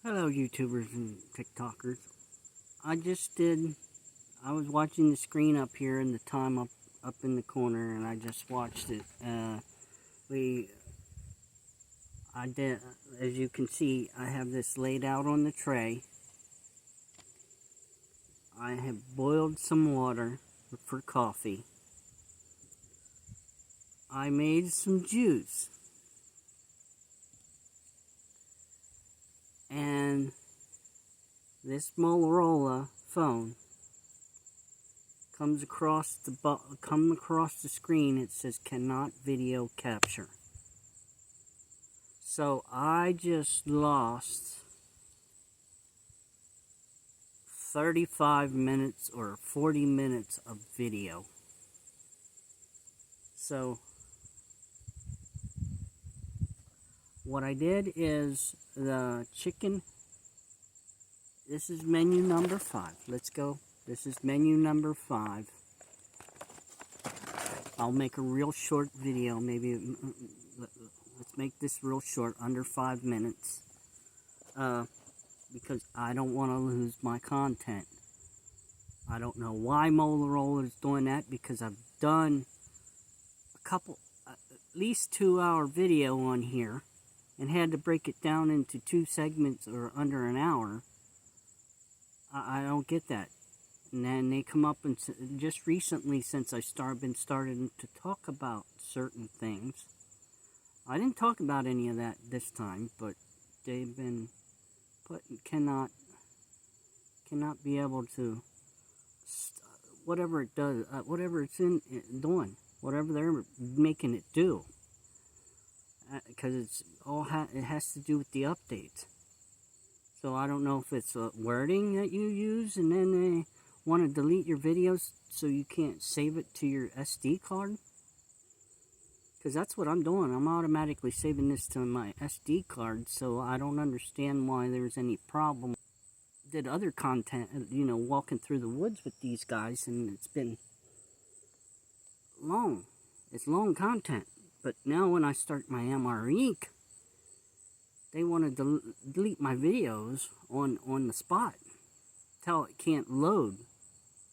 Hello YouTubers and TikTokers. I was watching the screen up here and the time up in the corner, and I just watched it. I did, as you can see, I have this laid out on the tray. I have boiled some water for coffee. I made some juice. And this Motorola phone comes across the screen. It says cannot video capture. So I just lost 35 minutes or 40 minutes of video. So what I did is the chicken. This is menu number 5. Let's go. This is menu number 5. I'll make a real short video. Maybe let's make this real short, under 5 minutes. Because I don't want to lose my content. I don't know why Motorola is doing that, because I've done a couple, at least 2-hour video on here, and had to break it down into 2 segments or under an hour. I don't get that. And then they come up and just recently, since I been starting to talk about certain things. I didn't talk about any of that this time, but they've been cannot be able to whatever it does, whatever it's doing, whatever they're making it do. Because it has to do with the updates. So I don't know if it's wording that you use, and then they want to delete your videos so you can't save it to your SD card. Because that's what I'm doing. I'm automatically saving this to my SD card, so I don't understand why there's any problem. Did other content, walking through the woods with these guys, and it's been long. It's long content. But now when I start my MRE, they want to delete my videos on the spot. Tell it can't load.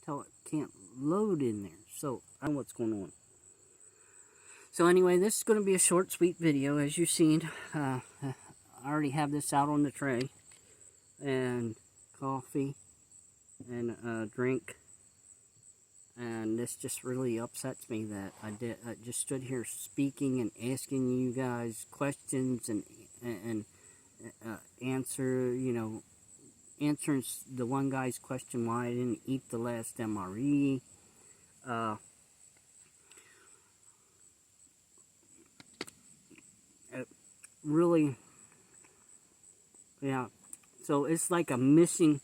Tell it can't load in there. So I don't know what's going on. So anyway, this is going to be a short, sweet video, as you've seen. I already have this out on the tray. And coffee and a drink. And this just really upsets me that I just stood here speaking and asking you guys questions and answering the one guy's question why I didn't eat the last MRE. Really, yeah. So it's like a missing.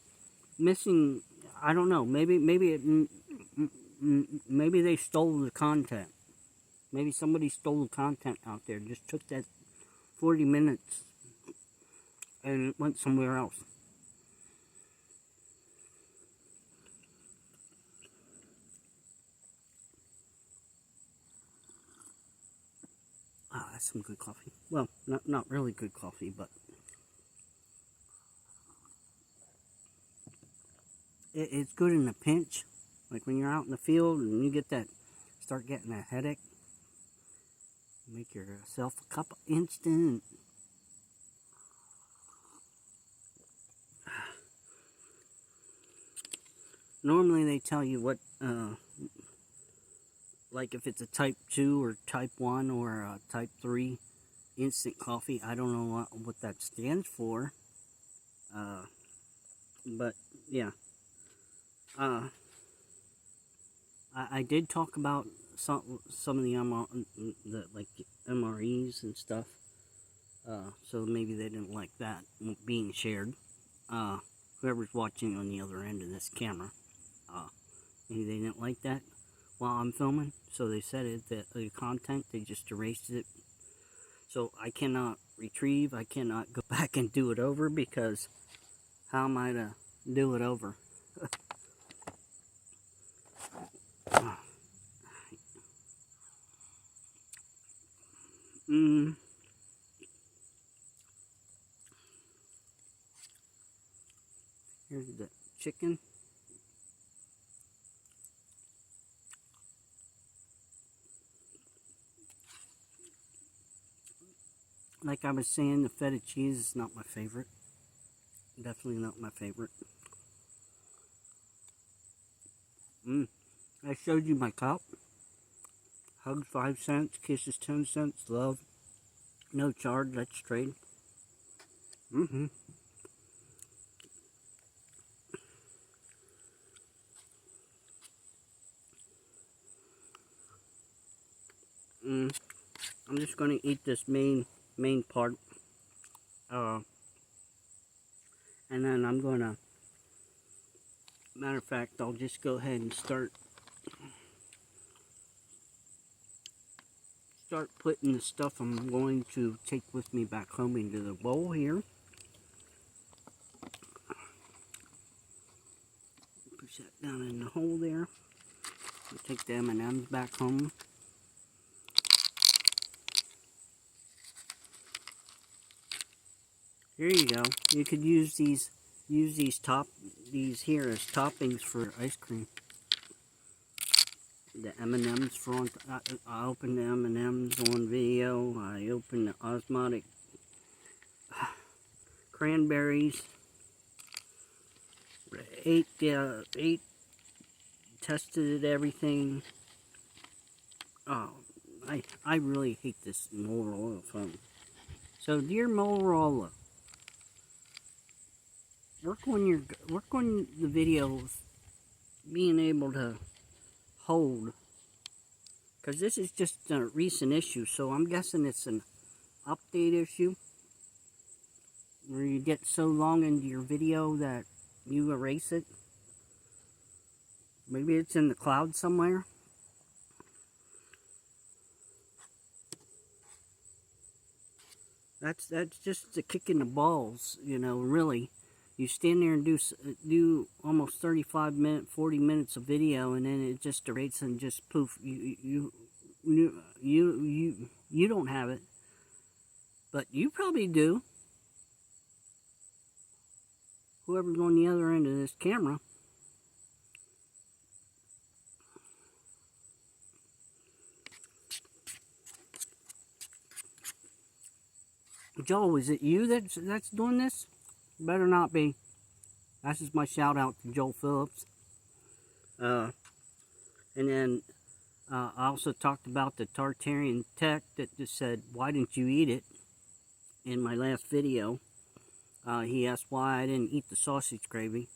I don't know. Maybe they stole the content. Maybe somebody stole the content out there. Just took that 40 minutes and went somewhere else. Ah, that's some good coffee. Well, not really good coffee, but it's good in a pinch. Like when you're out in the field and you start getting a headache. Make yourself a cup of instant. Normally they tell you what, like if it's a type 2 or type 1 or a type 3 instant coffee. I don't know what that stands for. But yeah. I did talk about some of the MREs and stuff. So maybe they didn't like that being shared. Whoever's watching on the other end of this camera, maybe they didn't like that while I'm filming. So they said that the content, they just erased it. So I cannot retrieve. I cannot go back and do it over, because how am I to do it over? Here's the chicken. Like I was saying, the feta cheese is not my favorite. Definitely not my favorite. I showed you my cup. Hugs 5 cents, kisses 10 cents, love. No charge, let's trade. I'm just going to eat this main part. And then I'm going to, matter of fact, I'll just go ahead and start putting the stuff I'm going to take with me back home into the bowl here. Push that down in the hole there. I'll take the M&Ms back home. Here you go. You could use these here as toppings for ice cream. The M&Ms for on. I opened the M&Ms on video. I opened the osmotic cranberries. Ate, tested everything. Oh, I really hate this molar oil foam. So, dear Motorola, work on the videos being able to hold, because this is just a recent issue, so I'm guessing it's an update issue where you get so long into your video that you erase it. Maybe it's in the cloud somewhere. That's just a kick in the balls, you know, really. You stand there and do almost 40 minutes of video, and then it just erases and just poof. You don't have it, but you probably do. Whoever's on the other end of this camera. Joe, is it you that's doing this? Better not be. That's just my shout out to Joel Phillips. And then I also talked about the Tartarian tech that just said, "Why didn't you eat it?" In my last video, he asked why I didn't eat the sausage gravy.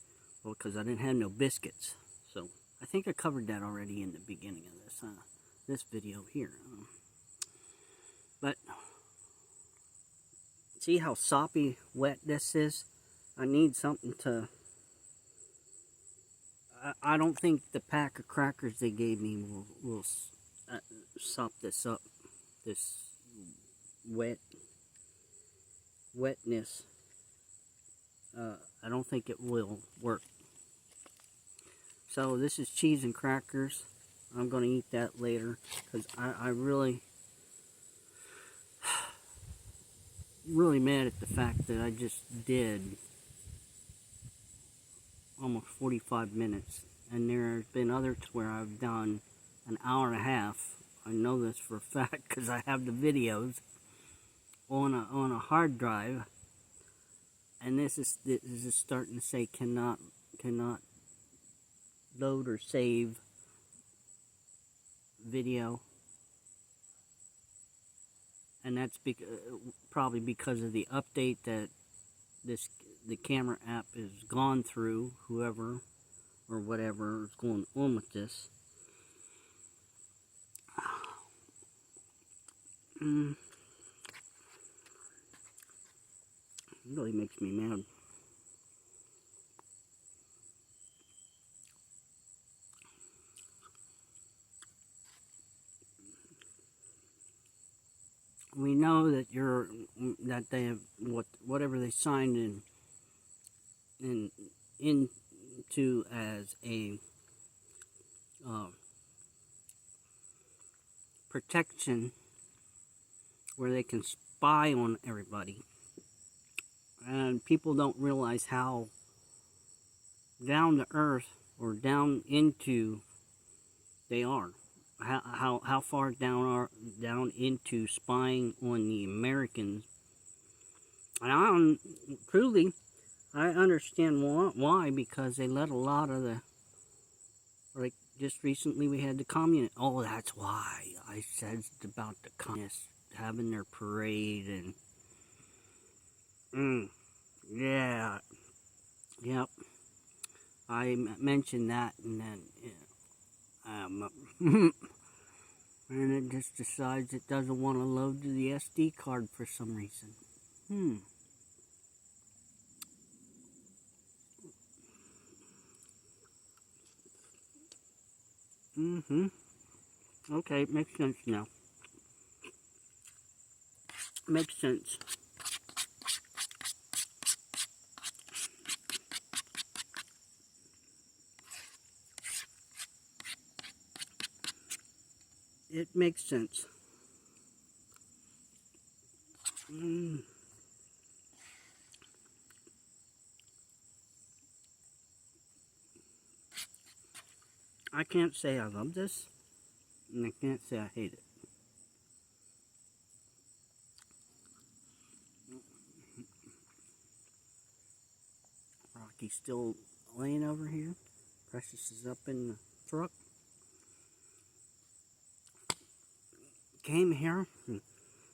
Well, because I didn't have no biscuits. So I think I covered that already in the beginning of this video here. But see how soppy wet this is? I need something to... I don't think the pack of crackers they gave me will sop this up. This wetness. I don't think it will work. So this is cheese and crackers. I'm going to eat that later because I really mad at the fact that I just did almost 45 minutes, and there's been others where I've done an hour and a half. I know this for a fact because I have the videos on a hard drive, and this is starting to say cannot load or save video. And that's probably because of the update that the camera app is gone through, whoever or whatever is going on with this. It really makes me mad. We know that they have whatever they signed into as a protection where they can spy on everybody, and people don't realize how down to earth or down into they are. How far down into spying on the Americans. And I understand why, because they let a lot of the, like just recently we had the communists. Oh, that's why I said about the communists having their parade and yeah, yep. I mentioned that, and then and it just decides it doesn't want to load to the SD card for some reason. Okay, makes sense now. Makes sense. It makes sense. I can't say I love this, and I can't say I hate it. Rocky's still laying over here. Precious is up in the truck. Came here and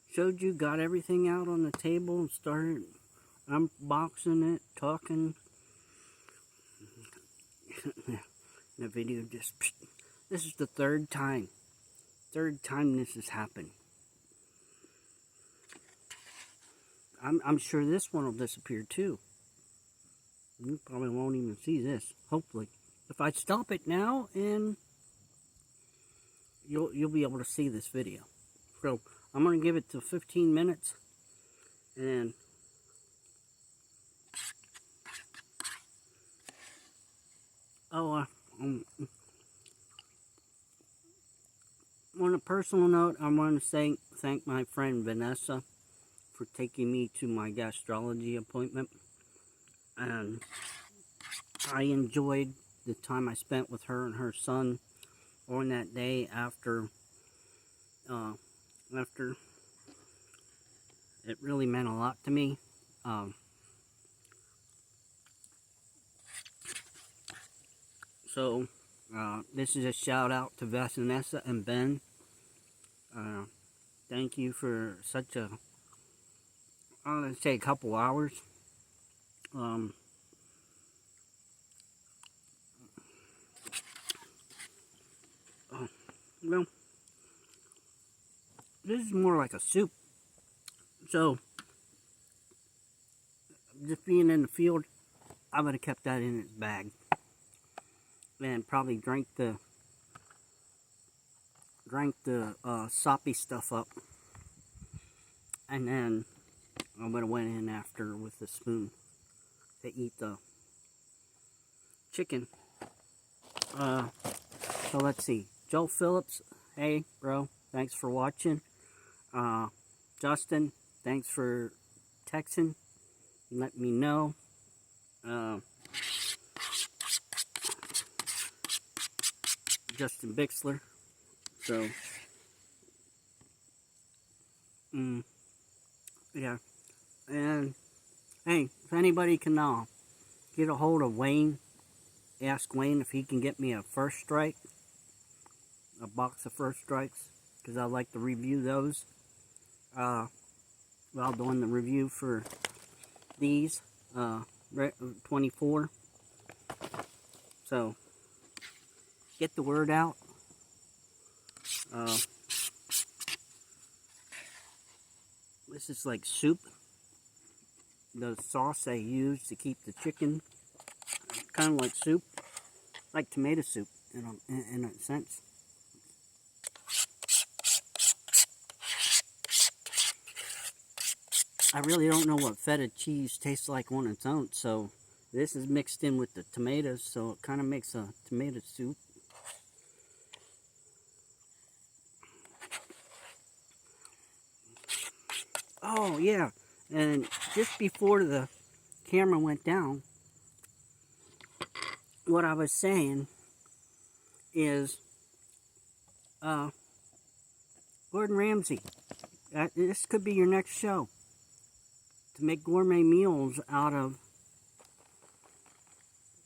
showed you, got everything out on the table and started unboxing it, talking. The video just, this is the third time this has happened. I'm sure this one will disappear too. You probably won't even see this, hopefully. If I stop it now, and you'll be able to see this video. So I'm gonna give it to 15 minutes, and on a personal note, I want to thank my friend Vanessa for taking me to my gastrology appointment, and I enjoyed the time I spent with her and her son on that day after it really meant a lot to me. So this is a shout out to Vanessa and Ben. Thank you for such a, I'm going to say a couple hours. Well, this is more like a soup. So, just being in the field, I would have kept that in its bag. And probably drank the soppy stuff up. And then I would have went in after with a spoon to eat the chicken. So let's see. Joe Phillips, hey bro, thanks for watching. Justin, thanks for texting. Let me know. Justin Bixler. So, yeah. And hey, if anybody can get a hold of Wayne, ask Wayne if he can get me a First Strike, a box of First Strikes, because I like to review those. While doing the review for these 24. So get the word out. This is like soup. The sauce they use to keep the chicken, kind of like soup, like tomato soup in a sense. I really don't know what feta cheese tastes like on its own, so this is mixed in with the tomatoes, so it kind of makes a tomato soup. Oh yeah, and just before the camera went down, what I was saying is, Gordon Ramsay, this could be your next show, to make gourmet meals out of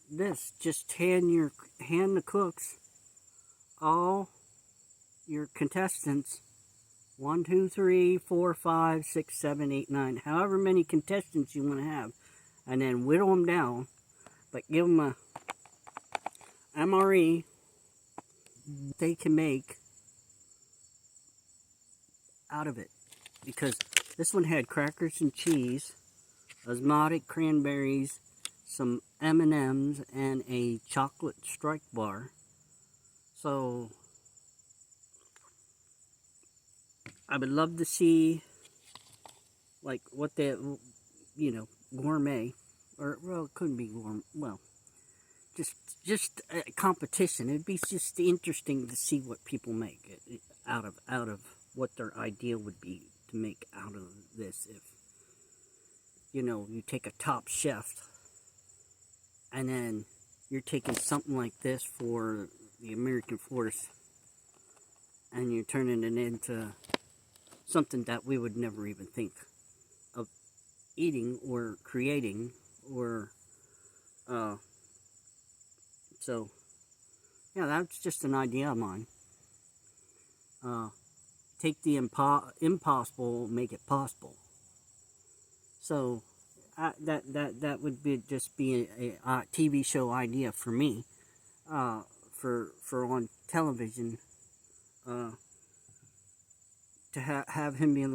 this. Just hand the cooks, all your contestants, 1, 2, 3, 4, 5, 6, 7, 8, 9, however many contestants you want to have, and then whittle them down, but give them a MRE they can make out of it. Because this one had crackers and cheese, osmotic cranberries, some M&Ms, and a chocolate strike bar. So I would love to see, like, what they, gourmet, or, well, it couldn't be gourmet, well, just a competition. It'd be just interesting to see what people make out of what their idea would be to make out of this. If, you take a top chef, and then you're taking something like this for the American force, and you're turning it into something that we would never even think of eating or creating, or so yeah, that's just an idea of mine. Take the impossible, make it possible. So that would just be a TV show idea for me, for on television, to have him be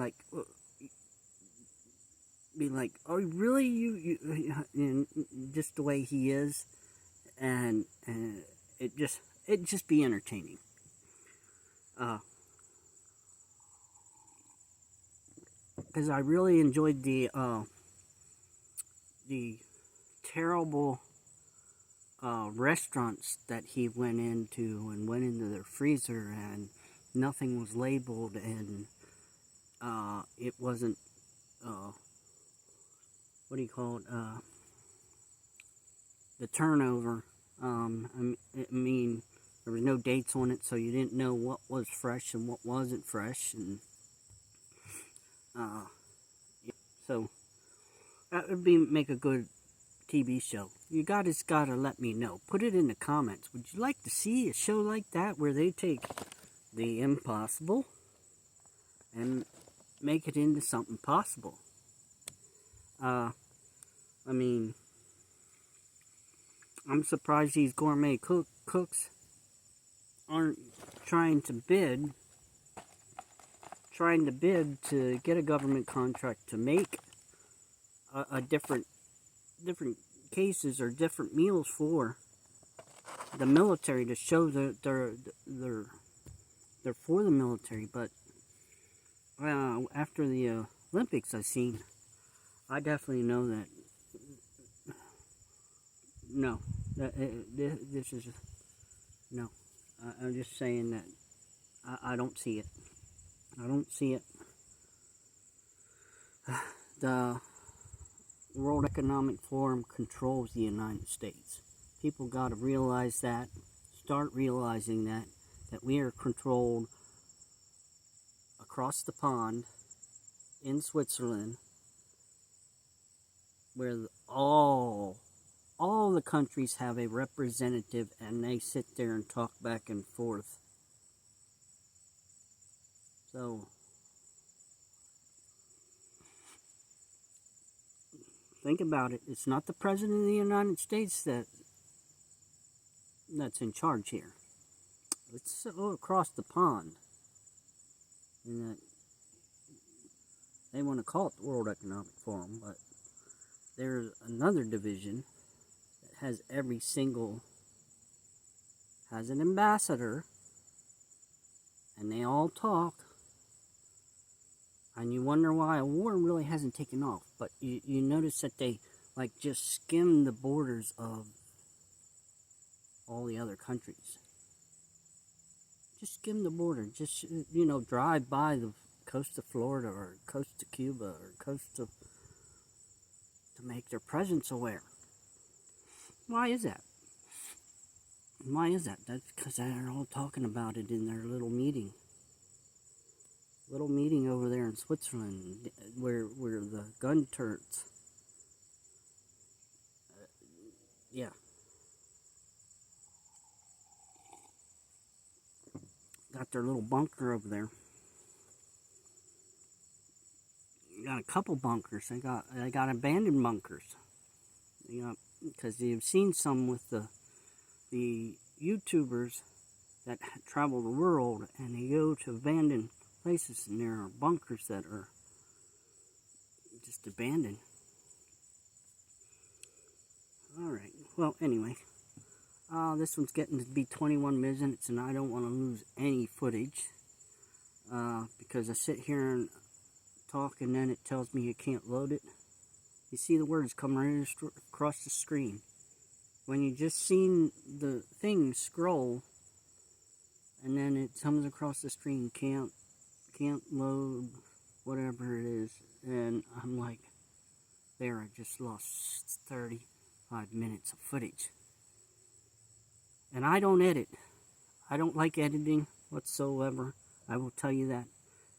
like, oh, really, you just the way he is, and it'd just be entertaining. Because I really enjoyed the terrible restaurants that he went into, and went into their freezer, and nothing was labeled, and it wasn't, what do you call it, the turnover. I mean, there was no dates on it, so you didn't know what was fresh and what wasn't fresh, and so that would make a good TV show. You guys gotta let me know. Put it in the comments. Would you like to see a show like that, where they take the impossible and make it into something possible? I mean, I'm surprised these gourmet cooks aren't trying to bid to get a government contract to make a different cases or different meals for the military, to show that they're for the military. But after the Olympics I definitely know that no, this is no. I'm just saying that I don't see it. I don't see it. The World Economic Forum controls the United States. People got to realize that. Start realizing that we are controlled across the pond in Switzerland, where all the countries have a representative, and they sit there and talk back and forth. So think about it. It's not the President of the United States that's in charge here. It's across the pond. And that they want to call it the World Economic Forum, but there's another division that has has an ambassador, and they all talk. And you wonder why a war really hasn't taken off. But you notice that they just skim the borders of all the other countries. Just skim the border. Just, drive by the coast of Florida, or coast of Cuba, or coast of, to make their presence aware. Why is that? Why is that? That's because they're all talking about it in their little meeting. Little meeting over there in Switzerland, where the gun turrets. Yeah. Got their little bunker over there. Got a couple bunkers. They got abandoned bunkers. Because you've seen some with the YouTubers that travel the world, and they go to abandoned places, and there are bunkers that are just abandoned. Alright, well, anyway, this one's getting to be 21 minutes, and I don't want to lose any footage, because I sit here and talk, and then it tells me you can't load it. You see the words come right across the screen. When you just seen the thing scroll, and then it comes across the screen, can't load, whatever it is, and I'm like, there, I just lost 35 minutes of footage. And I don't edit. I don't like editing whatsoever. I will tell you that.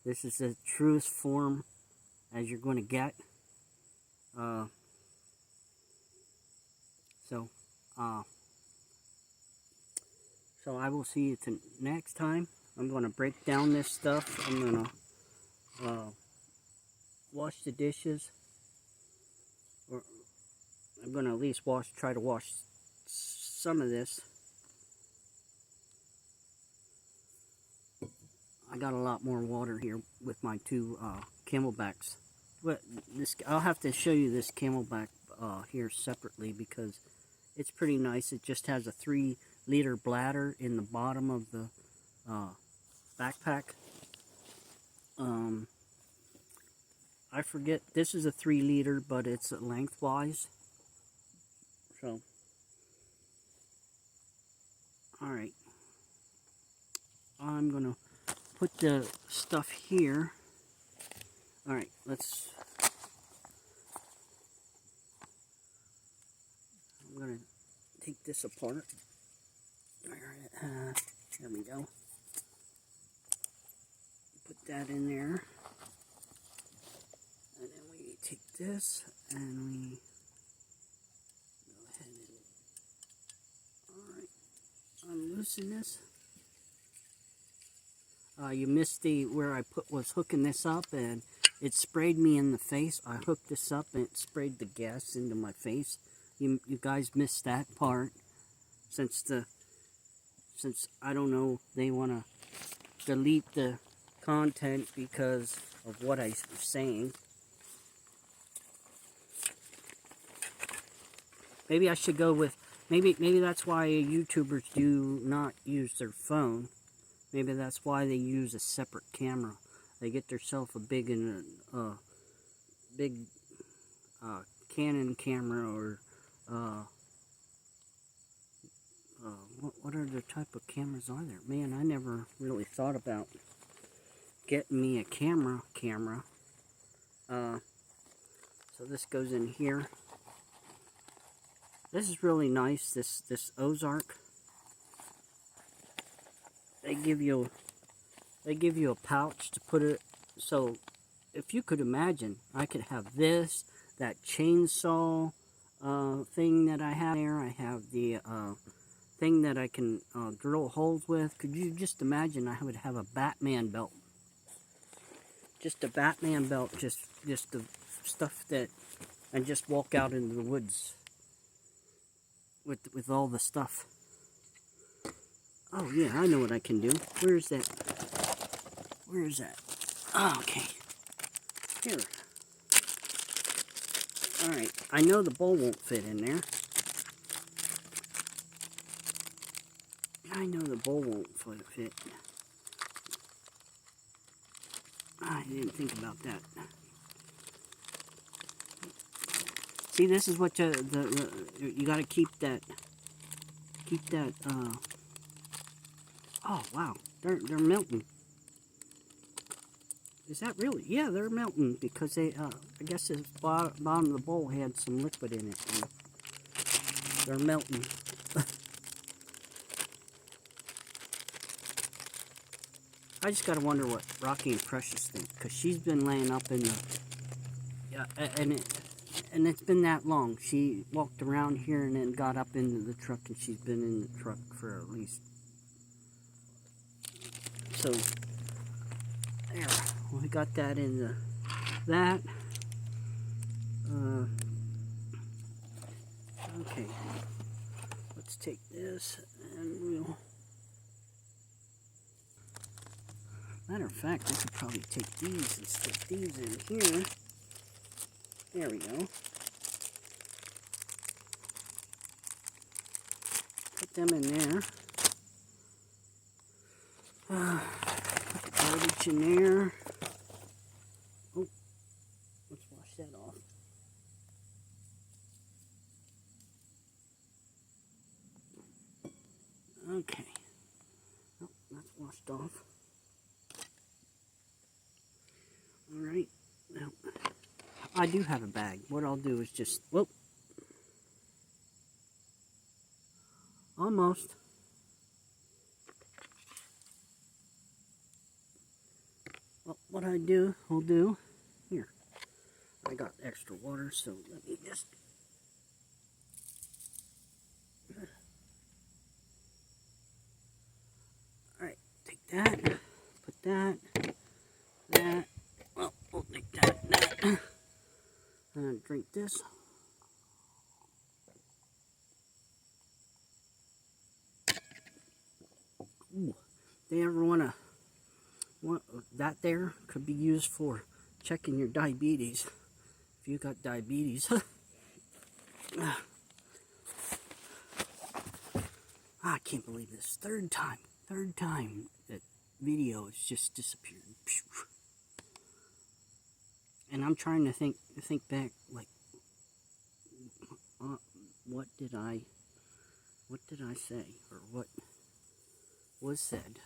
This is the truest form as you're going to get. So I will see you next time. I'm going to break down this stuff. I'm going to wash the dishes. Or I'm going to at least try to wash some of this. I got a lot more water here with my two camelbacks. But I'll have to show you this camelback here separately, because it's pretty nice. It just has a 3-liter bladder in the bottom of the backpack. I forget, this is a 3-liter, but it's lengthwise. So, alright. I'm going to put the stuff here. Alright, I'm going to take this apart. There we go. Put that in there. And then we take this and we go ahead and unloosen this. You missed where I was hooking this up, and it sprayed me in the face. I hooked this up and it sprayed the gas into my face. You guys missed that part, since I don't know, they want to delete the content because of what I was saying. Maybe I should go with, maybe that's why YouTubers do not use their phone. Maybe that's why they use a separate camera. They get themselves a big Canon camera, or what other type of cameras are there? Man, I never really thought about getting me a camera. So this goes in here. This is really nice. This Ozark. They give you a pouch to put it. So if you could imagine, I could have this, that chainsaw thing that I have there. I have the thing that I can drill holes with. Could you just imagine? I would have a Batman belt. Just a Batman belt. Just the stuff that, and just walk out into the woods with all the stuff. Oh yeah, I know what I can do. Where is that? Where is that? Oh, okay. Here. Alright, I know the bowl won't fit in there. I know the bowl won't fit. I didn't think about that. See, this is what you got to keep that. Oh wow, they're melting. Is that really? Yeah, they're melting because they. I guess the bottom of the bowl had some liquid in it. And they're melting. I just gotta wonder what Rocky and Precious think, because she's been laying up in the, and it's been that long. She walked around here and then got up into the truck, and she's been in the truck for at least, so, there, we got that in the, that, okay, let's take this, and we'll, matter of fact, we could probably take these and stick these in here. There we go. Put them in there. Put the garbage in there. Oh, let's wash that off. Okay. Oh, that's washed off. Alright. Now, I do have a bag. What I'll do is just, whoop. Almost. Well, what I'll do, here. I got extra water, so let me just, alright, take that, put that, well, we'll take that, and drink this. Ooh, they ever want that there could be used for checking your diabetes. If you got diabetes. I can't believe this. Third time that video has just disappeared. And I'm trying to think back, like, what did I say, or what was said.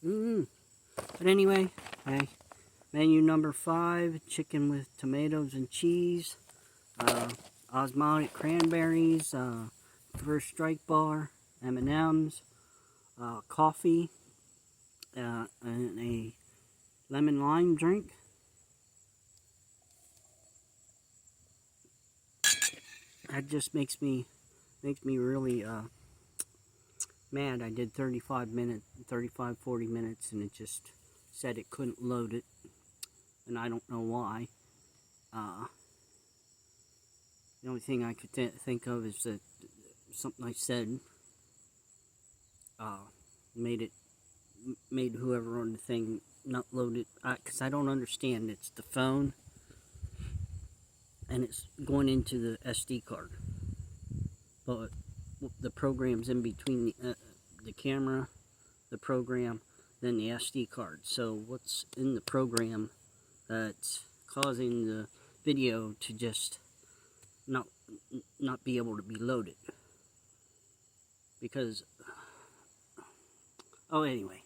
But anyway, hey, menu number 5, chicken with tomatoes and cheese, osmotic cranberries, first strike bar, M&Ms, coffee, and a lemon lime drink. That just makes me really mad. I did 35, 40 minutes, and it just said it couldn't load it, and I don't know why. The only thing I could think of is that something I said made whoever on the thing not load it, because I don't understand. It's the phone, and it's going into the SD card, but the program's in between the camera, the program, then the SD card. So what's in the program that's causing the video to just not be able to be loaded? Because, oh, anyway,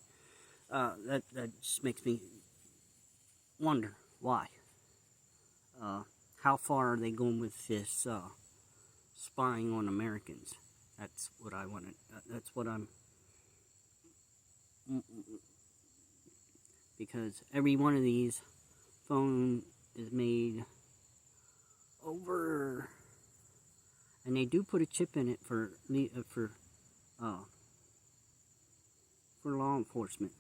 that just makes me wonder why. How far are they going with this spying on Americans? That's what I wanted. That's what I'm. Because every one of these phone is made over, and they do put a chip in it for law enforcement,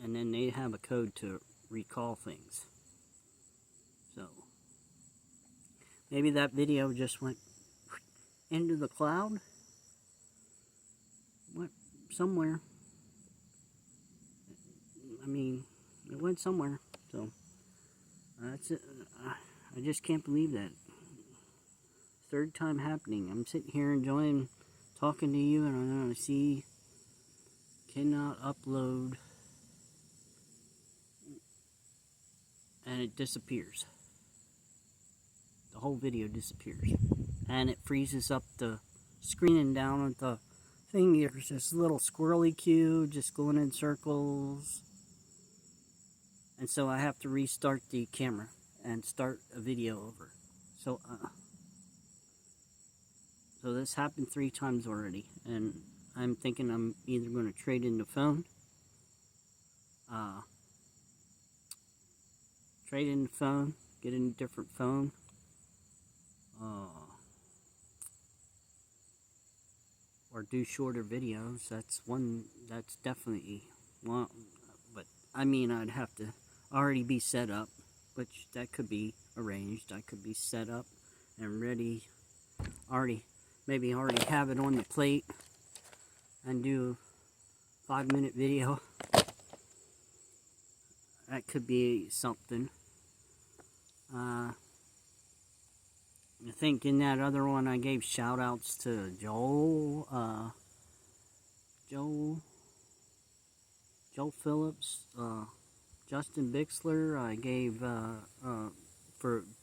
and then they have a code to recall things. So maybe that video just went into the cloud, went somewhere. I mean, it went somewhere. So that's it. I just can't believe that. Third time happening. I'm sitting here enjoying talking to you, and I see cannot upload, and it disappears. The whole video disappears, and it freezes up the screen, and down at the thing there's this little squirrely cue just going in circles, and so I have to restart the camera and start a video over. So so this happened 3 times already, and I'm thinking I'm either going to trade in the phone trade in the phone, get a different phone. Or do shorter videos. That's definitely one. But I mean, I'd have to already be set up, which that could be arranged. I could be set up and ready, maybe already have it on the plate and do a 5-minute video. That could be something. I think in that other one I gave shout outs to Joel Phillips, Justin Bixler. I gave to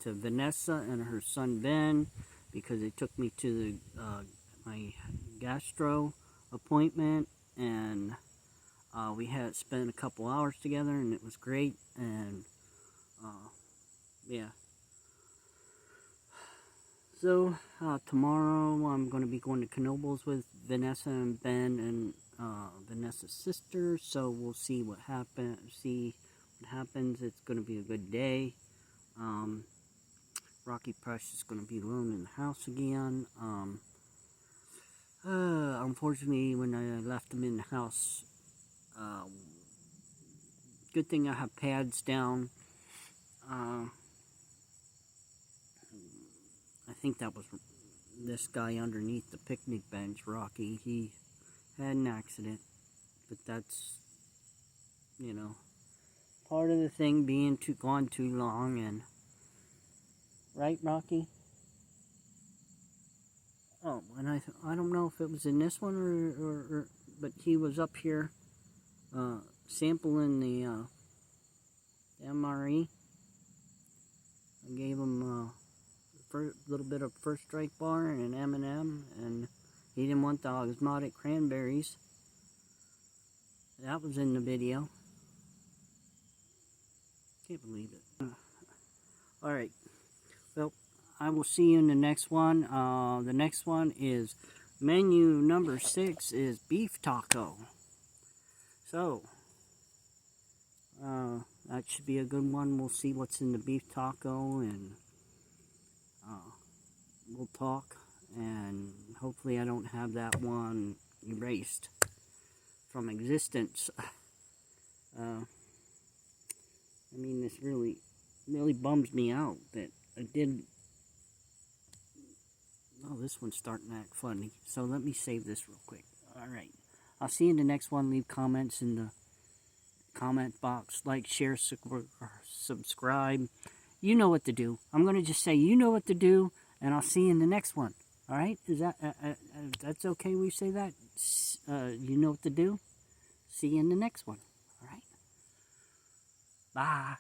Vanessa and her son Ben, because they took me to the my gastro appointment, and we had spent a couple hours together, and it was great. And yeah. So, tomorrow I'm going to be going to Knoebels with Vanessa and Ben and Vanessa's sister. So we'll see what happens. It's going to be a good day. Rocky Press is going to be alone in the house again. Unfortunately, when I left him in the house, good thing I have pads down. I think that was this guy underneath the picnic bench, Rocky. He had an accident, but that's, you know, part of the thing being gone too long. And right, Rocky? Oh, and I don't know if it was in this one or but he was up here sampling the MRE. I gave him a little bit of First Strike bar and an M&M, and he didn't want the osmotic cranberries. That was in the video. Can't believe it. Alright, well, I will see you in the next one. The next one is menu number 6 is beef taco. So, that should be a good one. We'll see what's in the beef taco, and we'll talk, and hopefully I don't have that one erased from existence. I mean, this really bums me out that I did. Oh, this one's starting to act funny, so let me save this real quick. Alright, I'll see you in the next one. Leave comments in the comment box, like, share, subscribe. You know what to do. I'm going to just say, you know what to do, and I'll see you in the next one. Alright? Is that, that's okay we say that? You know what to do? See you in the next one. Alright? Bye.